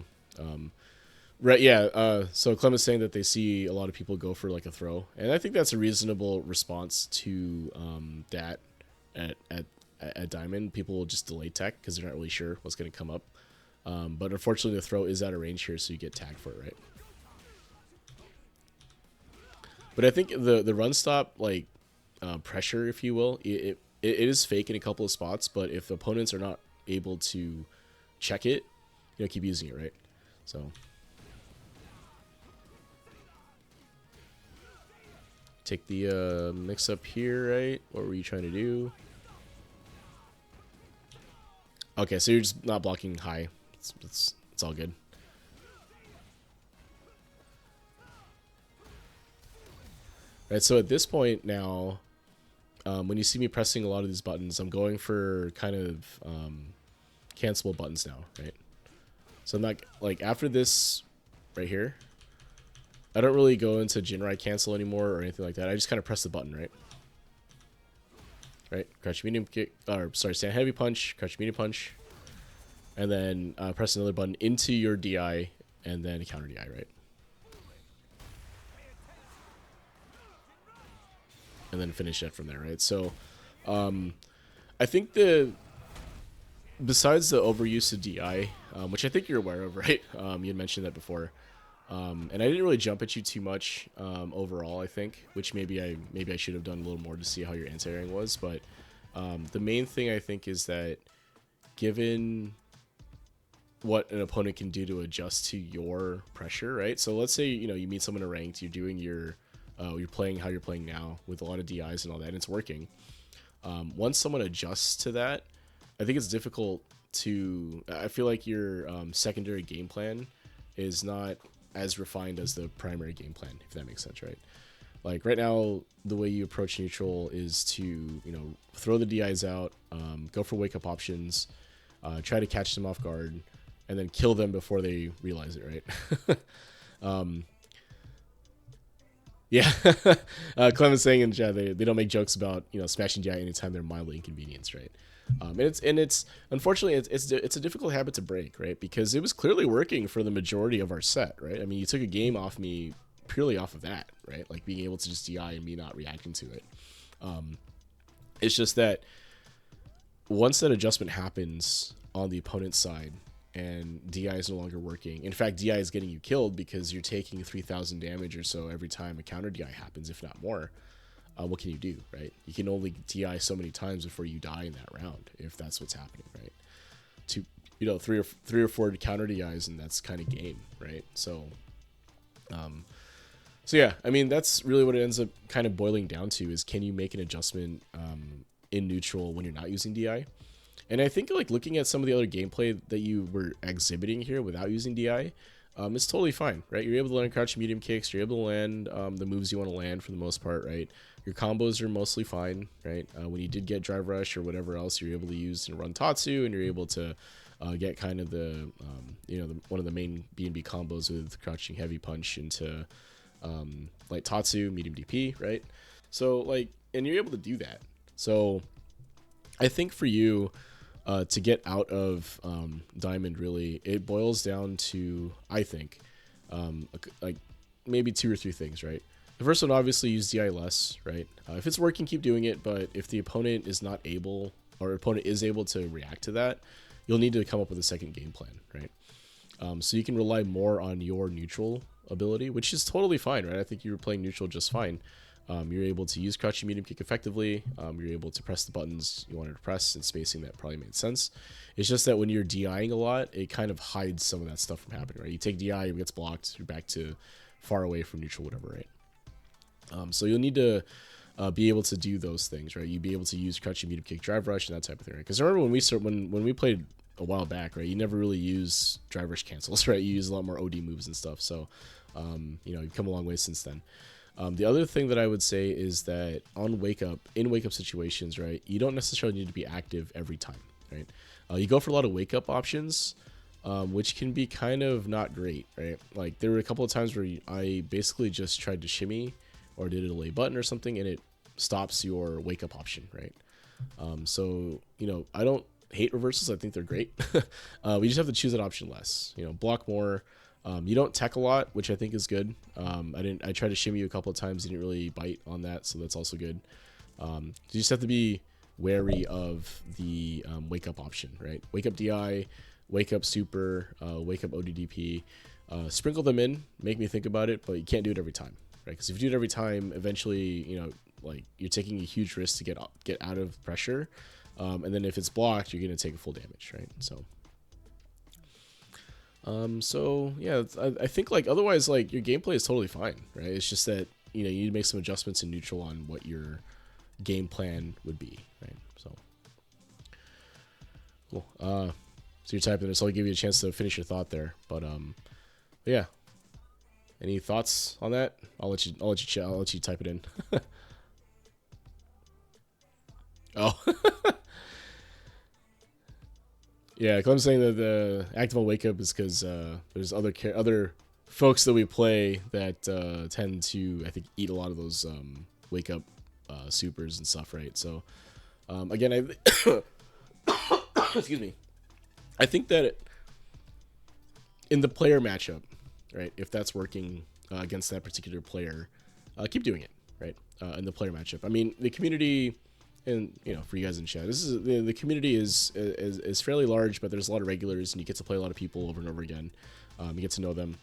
right, yeah. So Clem is saying that they see a lot of people go for like a throw, and I think that's a reasonable response to that at Diamond. People will just delay tech because they're not really sure what's going to come up. But unfortunately, the throw is out of range here, so you get tagged for it, right? But I think the run stop like pressure, if you will, it is fake in a couple of spots. But if the opponents are not able to check it, you know, keep using it, right? So. Take the mix up here, right? What were you trying to do? Okay, so you're just not blocking high. It's all good. Right, so at this point now, when you see me pressing a lot of these buttons, I'm going for kind of cancelable buttons now, right? So I'm not, like, after this right here, I don't really go into Jinrai cancel anymore or anything like that. I just kind of press the button, right? Right, crouch medium kick, or sorry, stand heavy punch, crouch medium punch, and then press another button into your DI, and then counter DI, right? And then finish it from there, right? So, I think besides the overuse of DI, which I think you're aware of, right? You had mentioned that before. And I didn't really jump at you too much overall, I think, which maybe I should have done a little more to see how your anti-airing was. But the main thing I think is that given what an opponent can do to adjust to your pressure, right? So let's say, you know, you meet someone in ranked, you're doing you're playing how you're playing now with a lot of DIs and all that, and it's working. Once someone adjusts to that, I think it's difficult to. I feel like your secondary game plan is not as refined as the primary game plan, if that makes sense, right? Like right now, the way you approach neutral is to, you know, throw the DIs out, go for wake up options, try to catch them off guard, and then kill them before they realize it, right? Yeah, Clem is saying in chat they don't make jokes about smashing DI anytime they're mildly inconvenienced, right? And it's unfortunately it's a difficult habit to break, right? Because it was clearly working for the majority of our set, right? I mean, you took a game off me purely off of that, right? Like being able to just DI and me not reacting to it. It's just that once that adjustment happens on the opponent's side and DI is no longer working. In fact, DI is getting you killed because you're taking 3,000 damage or so every time a counter DI happens, if not more. What can you do, right? You can only DI so many times before you die in that round, if that's what's happening, right? To three or four counter DIs, and that's kind of game, right? So yeah, I mean that's really what it ends up kind of boiling down to is can you make an adjustment in neutral when you're not using DI? And I think like looking at some of the other gameplay that you were exhibiting here without using DI, it's totally fine, right? You're able to land crouch medium kicks. You're able to land the moves you want to land for the most part, right? Your combos are mostly fine, right? When you did get drive rush or whatever else, you're able to use and run Tatsu, and you're able to get kind of the one of the main B&B combos with crouching heavy punch into like Tatsu medium DP, right? So like, and you're able to do that. So I think for you, to get out of Diamond, really, it boils down to, I think, like maybe 2 or 3 things, right? The first one, obviously, use DI less, right? If it's working, keep doing it, but if the opponent is not able, or opponent is able to react to that, you'll need to come up with a second game plan, right? So you can rely more on your neutral ability, which is totally fine, right? I think you were playing neutral just fine. You're able to use crouching medium kick effectively. You're able to press the buttons you wanted to press and spacing that probably made sense. It's just that when you're DIing a lot, it kind of hides some of that stuff from happening, right? You take DI, it gets blocked, you're back to far away from neutral, whatever, right? So you'll need to be able to do those things, right? You'd be able to use crouching medium kick, drive rush, and that type of thing, right? Because remember when we played a while back, right? You never really use drive rush cancels, right? You use a lot more OD moves and stuff. So, you've come a long way since then. The other thing that I would say is that in wake up situations, right, you don't necessarily need to be active every time, right? You go for a lot of wake up options, which can be kind of not great, right? Like there were a couple of times where I basically just tried to shimmy or did a delay button or something, and it stops your wake up option, right? So I don't hate reversals. I think they're great. We just have to choose that option less. Block more. You don't tech a lot, which I think is good. I tried to shimmy you a couple of times, didn't really bite on that, so that's also good. You just have to be wary of the wake up option, right? Wake up DI, wake up super, wake up ODDP. Sprinkle them in, make me think about it, but you can't do it every time, right? Because if you do it every time, eventually, like you're taking a huge risk to get out of pressure, and then if it's blocked, you're gonna take a full damage, right? So yeah, I think like otherwise like your gameplay is totally fine, right? It's just that you need to make some adjustments in neutral on what your game plan would be, right? So cool. So you're typing this, so I'll give you a chance to finish your thought there, but yeah. Any thoughts on that? I'll let you type it in. Oh. Yeah, I'm saying that the active on wake up is because there's other folks that we play that tend to, I think, eat a lot of those wake up supers and stuff, right? So again, excuse me, I think that in the player matchup, right, if that's working against that particular player, keep doing it, right? In the player matchup, I mean, the community. And for you guys in chat, this is the community is fairly large, but there's a lot of regulars, and you get to play a lot of people over and over again. You get to know them,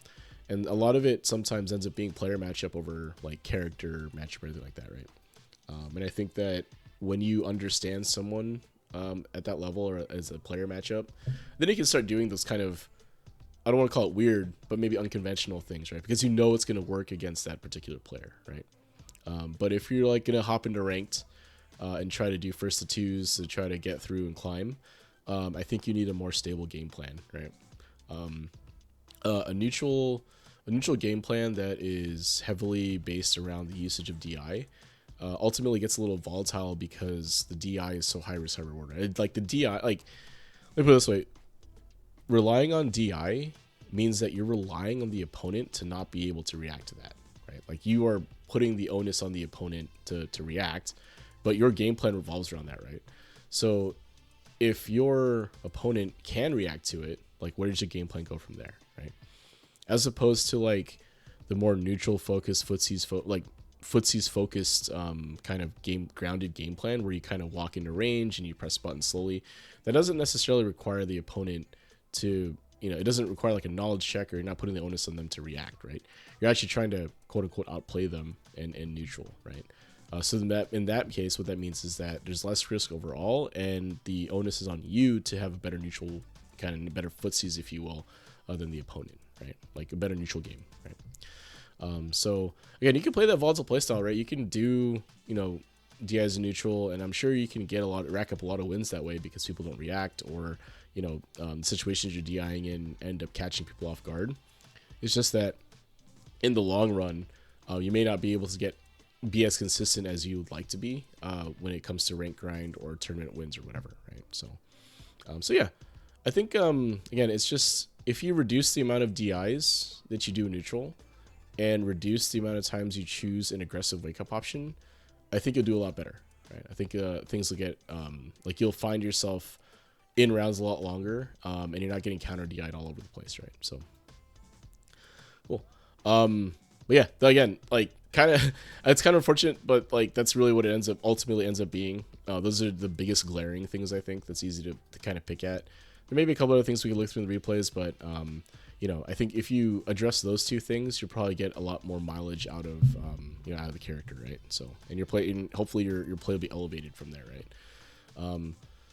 and a lot of it sometimes ends up being player matchup over like character matchup or anything like that, right? And I think that when you understand someone at that level or as a player matchup, then you can start doing those kind of, I don't want to call it weird, but maybe unconventional things, right? Because it's going to work against that particular player, right? But if you're like going to hop into ranked and try to do first to twos to try to get through and climb, I think you need a more stable game plan, right? A neutral game plan that is heavily based around the usage of DI ultimately gets a little volatile because the DI is so high risk, high reward. Right? Like the DI, like let me put it this way: relying on DI means that you're relying on the opponent to not be able to react to that, right? Like you are putting the onus on the opponent to react, but your game plan revolves around that, right? So if your opponent can react to it, like where does your game plan go from there, right? As opposed to like the more neutral focused footsie's focused kind of grounded game plan where you kind of walk into range and you press buttons slowly. That doesn't necessarily require the opponent to, it doesn't require like a knowledge check, or you're not putting the onus on them to react, right? You're actually trying to quote unquote outplay them in neutral, right? So in that case, what that means is that there's less risk overall, and the onus is on you to have a better neutral, kind of better footsies, if you will, than the opponent, right? Like a better neutral game, right? So again, you can play that volatile playstyle, right? You can do, DI as a neutral, and I'm sure you can rack up a lot of wins that way because people don't react, or situations you're DIing in end up catching people off guard. It's just that in the long run, you may not be able to be as consistent as you would like to be when it comes to rank grind or tournament wins or whatever, right? So yeah, I think again, it's just if you reduce the amount of DIs that you do in neutral and reduce the amount of times you choose an aggressive wake up option, I think you'll do a lot better, right? I think things will get like you'll find yourself in rounds a lot longer, and you're not getting counter DI'd all over the place, right? So cool. But yeah, again, like kind of it's kind of unfortunate, but like that's really what it ultimately ends up being. Those are the biggest glaring things I think that's easy to kind of pick at. There may be a couple other things we can look through in the replays, but I think if you address those two things, you'll probably get a lot more mileage out of out of the character, right? So hopefully your play will be elevated from there, right?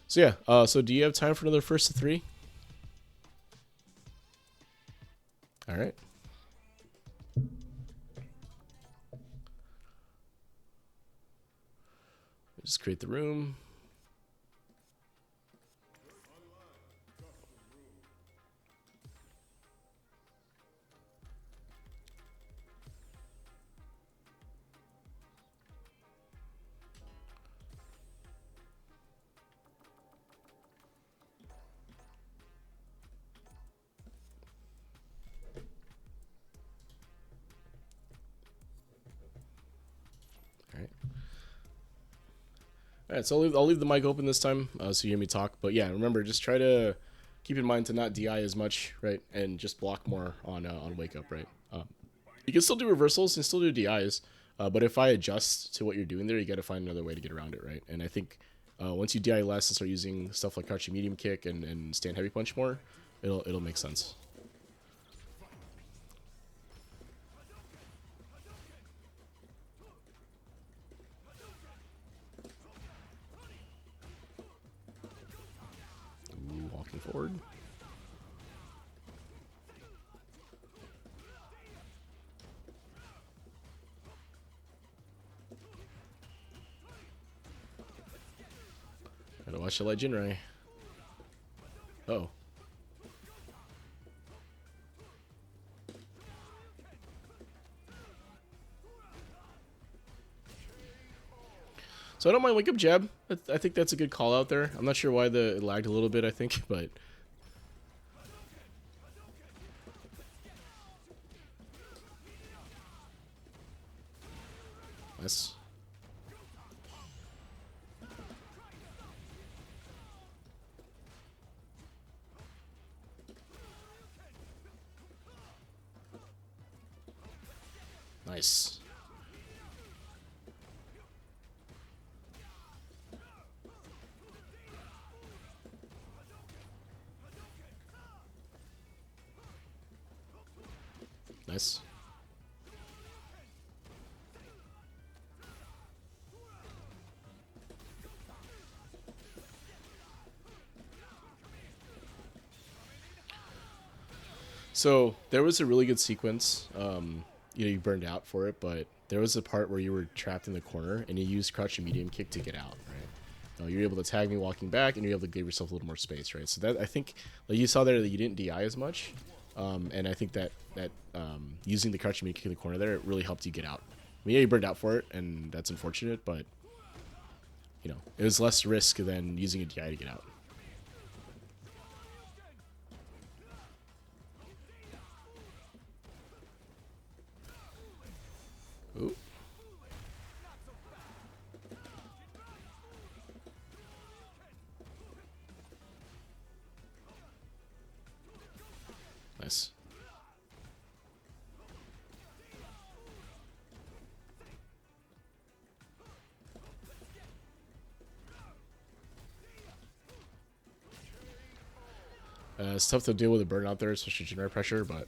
So yeah, so do you have time for another first to three? All right. Just create the room. All right, so I'll leave the mic open this time so you hear me talk. But yeah, remember, just try to keep in mind to not DI as much, right? And just block more on wake up, right? You can still do reversals and still do DIs, but if I adjust to what you're doing there, you got to find another way to get around it, right? And I think once you DI less and start using stuff like crouching medium kick and stand heavy punch more, it'll make sense. Ooh, walking forward. Gotta watch the light Jinrai. Oh. So I don't mind wake up jab. I think that's a good call out there. I'm not sure why it lagged a little bit, I think, but nice. Nice. Nice. So there was a really good sequence. You burned out for it, but there was a part where you were trapped in the corner and you used crouching medium kick to get out, right? You're able to tag me walking back, and you're able to give yourself a little more space, right? So that I think, like you saw there, that you didn't DI as much, and I think that using the crouching medium kick in the corner there, it really helped you get out. I mean, yeah, you burned out for it, and that's unfortunate, but it was less risk than using a DI to get out. Nice. It's tough to deal with a burn out there, especially generic pressure, but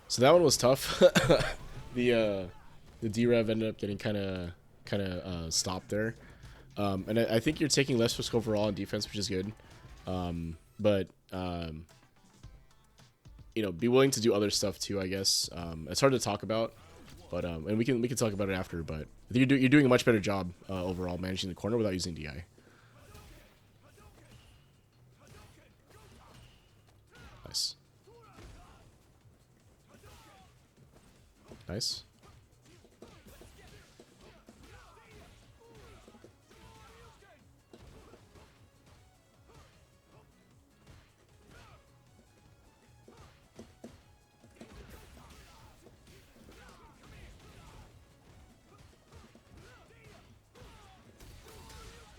so that one was tough. The D-Rev ended up getting kind of stopped there. And I think you're taking less risk overall on defense, which is good. But you know, be willing to do other stuff too, I guess. It's hard to talk about, but and we can talk about it after. But I think you're doing a much better job overall managing the corner without using DI. Nice. Nice.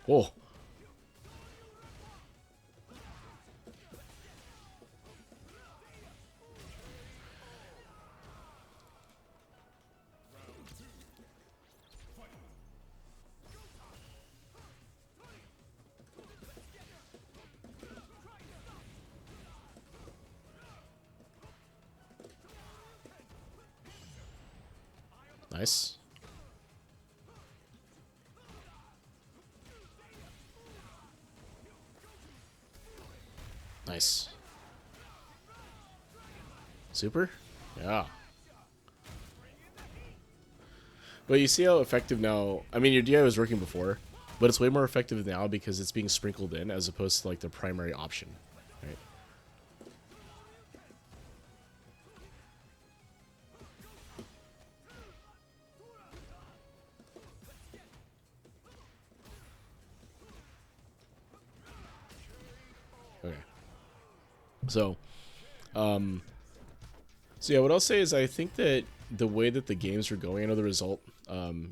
Oh. Nice. Nice. Super? Yeah. But you see how effective now... I mean, your DI was working before, but it's way more effective now because it's being sprinkled in as opposed to, like, the primary option, right? Okay. So, so yeah, what I'll say is I think that the way that the games were going, I know the result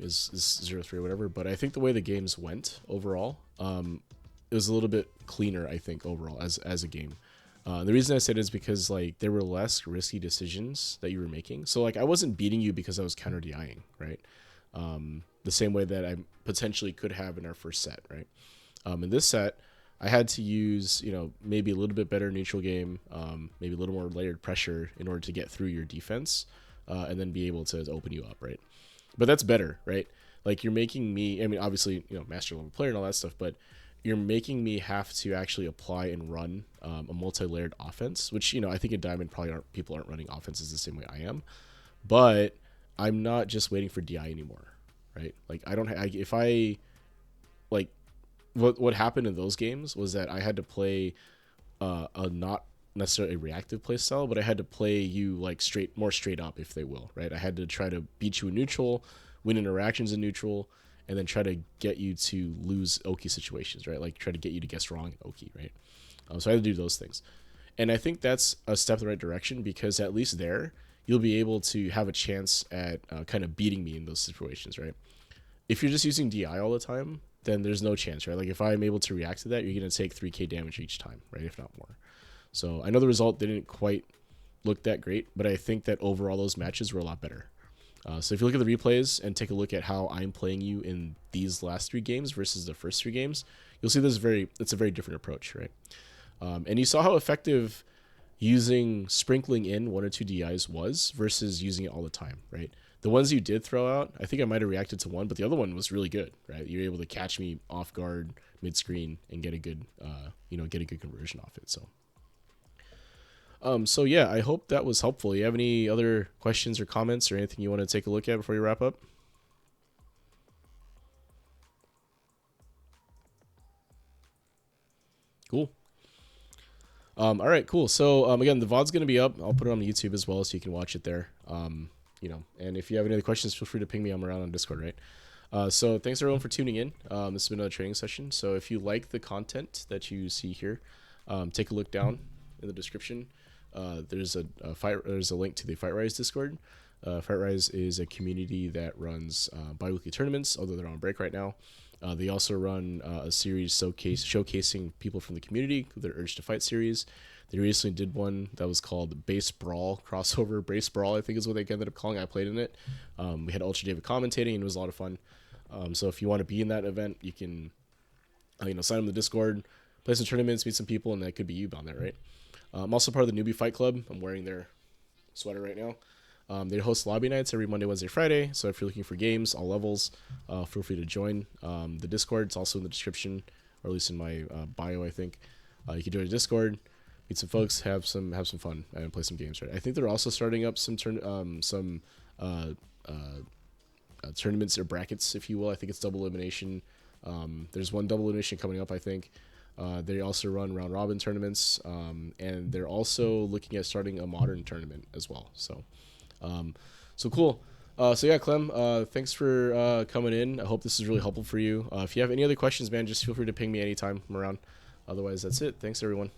is 0-3 or whatever, but I think the way the games went overall, it was a little bit cleaner, I think, overall as a game. The reason I said it is because like there were less risky decisions that you were making. So like I wasn't beating you because I was counter DIing, right? The same way that I potentially could have in our first set, right? In this set, I had to use, you know, maybe a little bit better neutral game, maybe a little more layered pressure in order to get through your defense, and then be able to open you up, right? But that's better, right? Like you're making me, I mean, obviously, you know, master level player and all that stuff, but you're making me have to actually apply and run a multi-layered offense, which, you know, I think in Diamond probably people aren't running offenses the same way I am, but I'm not just waiting for DI anymore, right? Like I don't, if I like what happened in those games was that I had to play a not necessarily a reactive play style, but I had to play you like more straight up, if they will, right? I had to try to beat you in neutral, win interactions in neutral, and then try to get you to lose Oki situations, right? Like try to get you to guess wrong in Oki, right? So I had to do those things. And I think that's a step in the right direction because at least there, you'll be able to have a chance at kind of beating me in those situations, right? If you're just using DI all the time, then there's no chance, right? Like if I'm able to react to that, you're going to take 3k damage each time, right? If not more. So I know the result didn't quite look that great, but I think that overall those matches were a lot better. So if you look at the replays and take a look at how I'm playing you in these last 3 games versus the first 3 games, you'll see it's a very different approach, right? And you saw how effective using sprinkling in 1 or 2 DIs was versus using it all the time, right? The ones you did throw out, I think I might have reacted to one, but the other one was really good, right? You were able to catch me off guard mid screen and get a good, get a good conversion off it. So yeah, I hope that was helpful. You have any other questions or comments or anything you want to take a look at before you wrap up? Cool. All right, cool. So again, the VOD's gonna be up. I'll put it on YouTube as well, so you can watch it there. And if you have any other questions, feel free to ping me. I'm around on Discord, right? So thanks everyone for tuning in. This has been another training session. So if you like the content that you see here, take a look down in the description. There's a link to the FightRise Discord. FightRise is a community that runs bi-weekly tournaments, although they're on break right now. They also run a series showcasing people from the community, their Urge to Fight series. They recently did one that was called Base Brawl crossover. Base Brawl, I think, is what they ended up calling. I played in it. We had Ultra David commentating, and it was a lot of fun. So if you want to be in that event, you can, sign up in the Discord, play some tournaments, meet some people, and that could be you on there, right? I'm also part of the Newbie Fight Club. I'm wearing their sweater right now. They host lobby nights every Monday, Wednesday, Friday. So if you're looking for games, all levels, feel free to join. The Discord's also in the description, or at least in my bio, I think. You can join the Discord, meet some folks, have some fun, and play some games. Right? I think they're also starting up some tournaments or brackets, if you will. I think it's double elimination. There's one double elimination coming up, I think. They also run round robin tournaments, and they're also looking at starting a modern tournament as well. So cool. So yeah, Clem, thanks for coming in. I hope this is really helpful for you. If you have any other questions, man, just feel free to ping me anytime I'm around. Otherwise, that's it. Thanks, everyone.